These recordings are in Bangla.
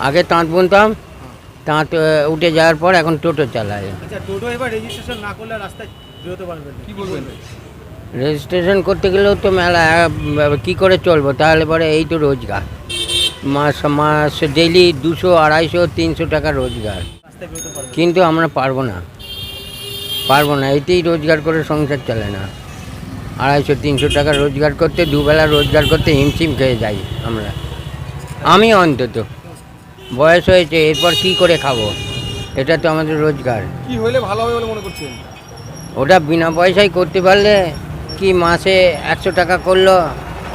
আগে তাঁত বুনতাম, তাঁত উঠে যাওয়ার পর এখন টোটো চালাই। আচ্ছা, টোটো এবার রেজিস্ট্রেশন না করলে রাস্তায় বেরোতে পারবেন না, কি বলবেন? রেজিস্ট্রেশন করতে গেলেও তো মেলা, কী করে চলবো? তাহলে পরে এই তো রোজগার, মাস ডেইলি 200, 250, 300 টাকা রোজগার, রাস্তায় বেরোতে পারবেন কিন্তু আমরা পারবো না, এতেই রোজগার করে সংসার চলে না। 250, 300 টাকা রোজগার করতে, দুবেলা রোজগার করতে হিমশিম খেয়ে যাই আমরা। আমি অন্তত বয়স হয়েছে, এরপর কি করে খাবো? এটা তো আমাদের রোজগার। কি হলে ভালো হবে বলে মনে করছেন? ওটা বিনা পয়সায় করতে পারলে, কি মাসে 100 টাকা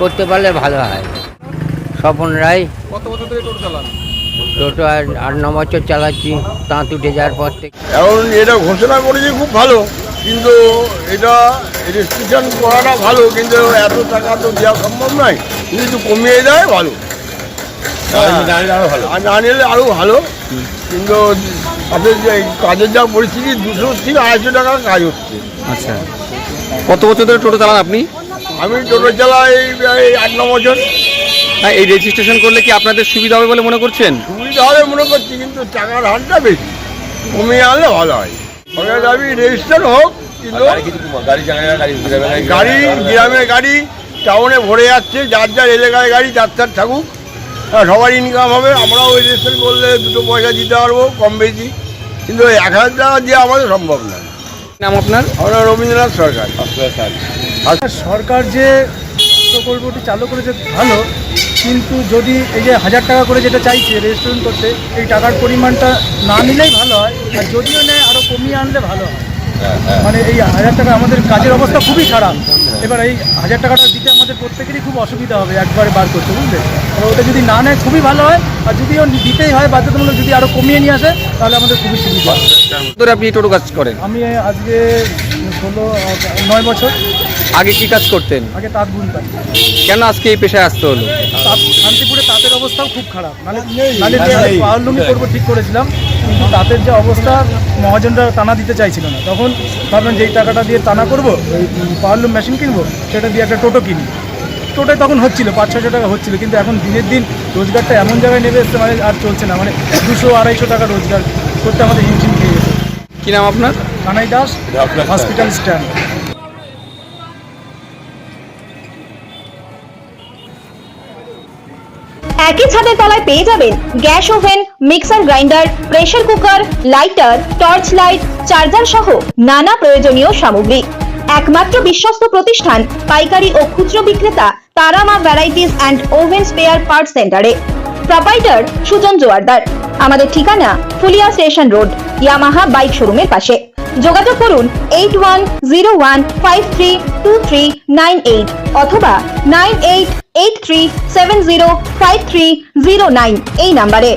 করতে পারলে ভালো হয়। স্বপন রায়। কত বছর ধরে টোটো চালান? টোটো আর 8-9 বছর চালাচ্ছি, তাঁত উঠে যাওয়ার পর থেকে। এখন এটা ঘোষণা করেছে খুব ভালো, কিন্তু এটা রেজিস্ট্রেশন করাটা ভালো, কিন্তু এত টাকা তো দেওয়া সম্ভব নয়, কিন্তু একটু কমিয়ে দেয় ভালো, না নিলে আরও ভালো। কিন্তু তাদের যে কাজের যা পরিস্থিতি, 200 থেকে 250 টাকার কাজ হচ্ছে। আচ্ছা, কত বছর ধরে টোটো চালান আপনি? আমি টোটো চালাই এই 8-9 বছর। হ্যাঁ, এই রেজিস্ট্রেশন করলে কি আপনাদের সুবিধা হবে বলে মনে করছেন? সুবিধা হবে মনে করছি, কিন্তু টাকার হারটা বেশি, কমিয়ে আনলে ভালো হয়। সরকারের দাবি রেজিস্টার হোক, কিন্তু গাড়ি গ্রামের গাড়ি টাউনে ভরে যাচ্ছে, যার যার এলাকায় গাড়ি যার থাকুক, সবার ইনকাম হবে। আমরাও রেজিস্ট্রেশন করলে 2 পয়সা দিতে পারবো কম বেশি, কিন্তু 1000 টাকা দিয়ে আমাদের সম্ভব না। নাম আপনার? আমরা রবীন্দ্রনাথ সরকার। সরকার যে প্রকল্পটি চালু করেছে ভালো, কিন্তু যদি এই যে 1000 টাকা করে যেটা চাইছে রেজিস্ট্রেশন করতে, এই টাকার পরিমাণটা না নিলেই ভালো হয়, আর যদিও নেয় আরও কমিয়ে আনলে ভালো হয়। মানে এই 1000 টাকা, আমাদের কাজের অবস্থা খুবই খারাপ। এবার এই 1000 টাকাটা দিতে আমাদের প্রত্যেকেরই খুব অসুবিধা হবে একবারে বার করতে, বুঝলে? এবার ওটা যদি না নেয় খুবই ভালো হয়, আর যদিও দিতেই হয় বাধ্যতামূলক, যদি আরও কমিয়ে নিয়ে আসে তাহলে আমাদের খুবই সুবিধা হয়। ধরে আপনি টোটো কাজ করেন? আমি আজকে 9 বছর। আগে কি কাজ করতেন? আগে তাঁত বুনতাম। কেন আজকে এই পেশায় আসতে হলো? শান্তিপুরে তাঁতের অবস্থাও খুব খারাপ, নালে পাওয়ারলুমই করবো ঠিক করেছিলাম, কিন্তু তাঁতের যে অবস্থা, মহাজনরা টানা দিতে চাইছিল না। তখন ভাবলাম যে এই টাকাটা দিয়ে টানা করবো, ওই পাওয়ারলুম মেশিন কিনবো, সেটা দিয়ে একটা টোটো কিনি। টোটোয় তখন হচ্ছিল 500-600 টাকা হচ্ছিল, কিন্তু এখন দিনের দিন রোজগারটা এমন জায়গায় নেমে এসছে, মানে আর চলছে না। মানে 200-250 টাকা রোজগার করতে আমাদের হিমশিম খেয়ে গেছে। কি নাম আপনার? Kanai Das, hospital stand. একই ছাদের তলায় পেয়ে যাবেন gas oven, mixer grinder, pressure cooker, lighter, torch light, charger সহ নানা প্রয়োজনীয় সামগ্রী। একমাত্র বিশ্বস্ত প্রতিষ্ঠান পাইকারি ও খুচরো বিক্রেতা Tara Maa varieties and oven spare parts সেন্টারে। প্রোপাইটার সুজন জোয়ারদার। আমাদের ঠিকানা Phulia station road, Yamaha bike শোরুমের পাশে। যোগাযোগ করুন 8101532398 অথবা 9883705309 এই নাম্বারে।